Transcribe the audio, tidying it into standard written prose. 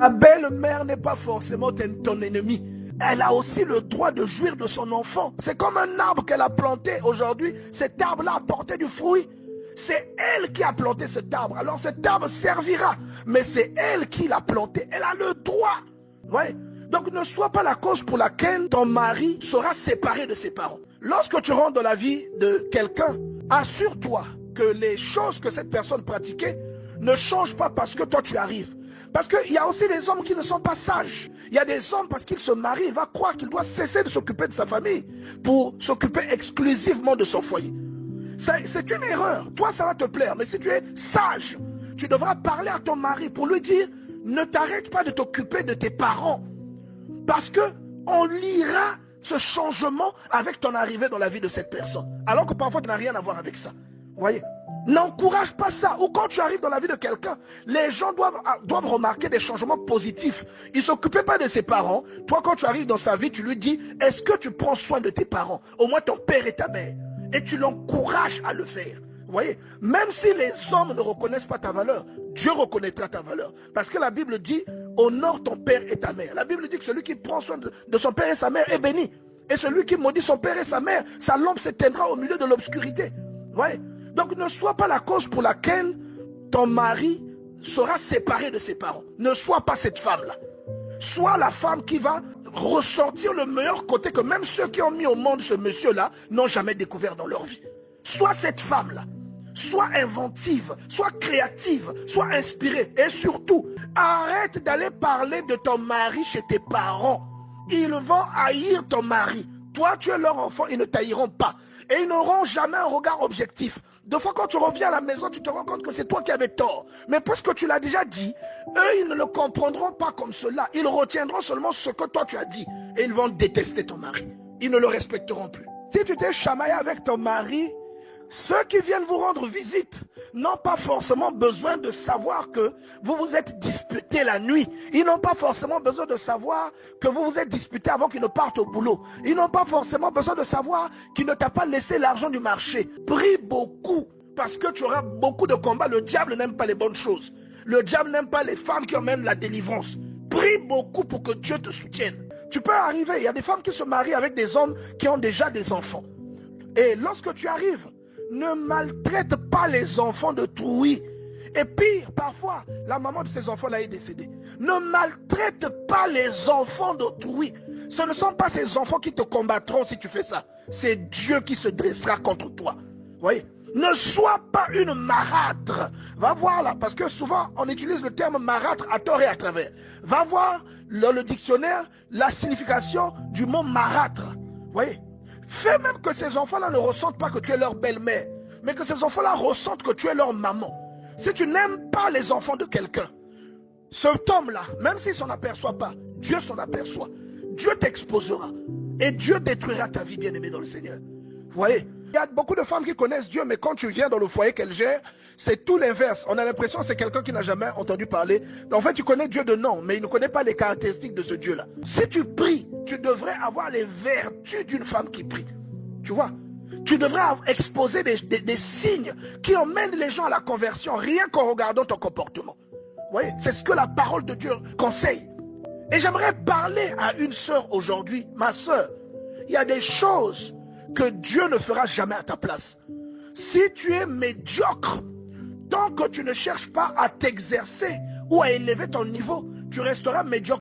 Ta belle-mère n'est pas forcément ton ennemi. Elle a aussi le droit de jouir de son enfant. C'est comme un arbre qu'elle a planté aujourd'hui. Cet arbre-là a porté du fruit. C'est elle qui a planté cet arbre. Alors cet arbre servira. Mais c'est elle qui l'a planté. Elle a le droit. Ouais. Donc ne sois pas la cause pour laquelle ton mari sera séparé de ses parents. Lorsque tu rentres dans la vie de quelqu'un, assure-toi que les choses que cette personne pratiquait ne changent pas parce que toi tu arrives. Parce qu'il y a aussi des hommes qui ne sont pas sages. Il y a des hommes, parce qu'ils se marient, il va croire qu'il doit cesser de s'occuper de sa famille pour s'occuper exclusivement de son foyer. C'est une erreur. Toi, ça va te plaire. Mais si tu es sage, tu devras parler à ton mari pour lui dire, ne t'arrête pas de t'occuper de tes parents. Parce que on lira ce changement avec ton arrivée dans la vie de cette personne. Alors que parfois, tu n'as rien à voir avec ça. Vous voyez? N'encourage pas ça. Ou quand tu arrives dans la vie de quelqu'un, les gens doivent remarquer des changements positifs. Il ne s'occupait pas de ses parents. Toi, quand tu arrives dans sa vie, tu lui dis, est-ce que tu prends soin de tes parents? Au moins ton père et ta mère. Et tu l'encourages à le faire. Vous voyez? Même si les hommes ne reconnaissent pas ta valeur, Dieu reconnaîtra ta valeur. Parce que la Bible dit, honore ton père et ta mère. La Bible dit que celui qui prend soin de son père et sa mère est béni. Et celui qui maudit son père et sa mère, sa lampe s'éteindra au milieu de l'obscurité. Vous voyez? Donc ne sois pas la cause pour laquelle ton mari sera séparé de ses parents. Ne sois pas cette femme-là. Sois la femme qui va ressortir le meilleur côté que même ceux qui ont mis au monde ce monsieur-là n'ont jamais découvert dans leur vie. Sois cette femme-là. Sois inventive, sois créative, sois inspirée. Et surtout, arrête d'aller parler de ton mari chez tes parents. Ils vont haïr ton mari. Toi, tu es leur enfant, ils ne t'haïront pas. Et ils n'auront jamais un regard objectif. Deux fois, quand tu reviens à la maison, tu te rends compte que c'est toi qui avais tort. Mais puisque tu l'as déjà dit, eux, ils ne le comprendront pas comme cela. Ils retiendront seulement ce que toi tu as dit. Et ils vont détester ton mari. Ils ne le respecteront plus. Si tu t'es chamaillé avec ton mari, ceux qui viennent vous rendre visite n'ont pas forcément besoin de savoir que vous vous êtes disputés la nuit. Ils n'ont pas forcément besoin de savoir que vous vous êtes disputés avant qu'ils ne partent au boulot. Ils n'ont pas forcément besoin de savoir qu'il ne t'a pas laissé l'argent du marché. Prie beaucoup parce que tu auras beaucoup de combats. Le diable n'aime pas les bonnes choses. Le diable n'aime pas les femmes qui emmènent la délivrance. Prie beaucoup pour que Dieu te soutienne. Tu peux arriver, il y a des femmes qui se marient avec des hommes qui ont déjà des enfants. Et lorsque tu arrives, ne maltraite pas les enfants d'autrui. Et pire, parfois, la maman de ces enfants-là est décédée. Ne maltraite pas les enfants d'autrui. Ce ne sont pas ces enfants qui te combattront si tu fais ça. C'est Dieu qui se dressera contre toi. Vous voyez? Ne sois pas une marâtre. Va voir là, parce que souvent on utilise le terme marâtre à tort et à travers. Va voir dans le dictionnaire la signification du mot marâtre. Vous voyez? Fais même que ces enfants-là ne ressentent pas que tu es leur belle-mère, mais que ces enfants-là ressentent que tu es leur maman. Si tu n'aimes pas les enfants de quelqu'un, cet homme-là, même s'il ne s'en aperçoit pas, Dieu s'en aperçoit. Dieu t'exposera et Dieu détruira ta vie, bien-aimée dans le Seigneur. Vous voyez? Il y a beaucoup de femmes qui connaissent Dieu, mais quand tu viens dans le foyer qu'elle gère, c'est tout l'inverse. On a l'impression que c'est quelqu'un qui n'a jamais entendu parler. En fait, tu connais Dieu de nom, mais il ne connaît pas les caractéristiques de ce Dieu-là. Si tu pries, tu devrais avoir les vertus d'une femme qui prie. Tu vois? Tu devrais exposer des signes qui emmènent les gens à la conversion, rien qu'en regardant ton comportement. Vous voyez? C'est ce que la parole de Dieu conseille. Et j'aimerais parler à une sœur aujourd'hui. Ma sœur, il y a des choses que Dieu ne fera jamais à ta place. Si tu es médiocre, tant que tu ne cherches pas à t'exercer ou à élever ton niveau, tu resteras médiocre.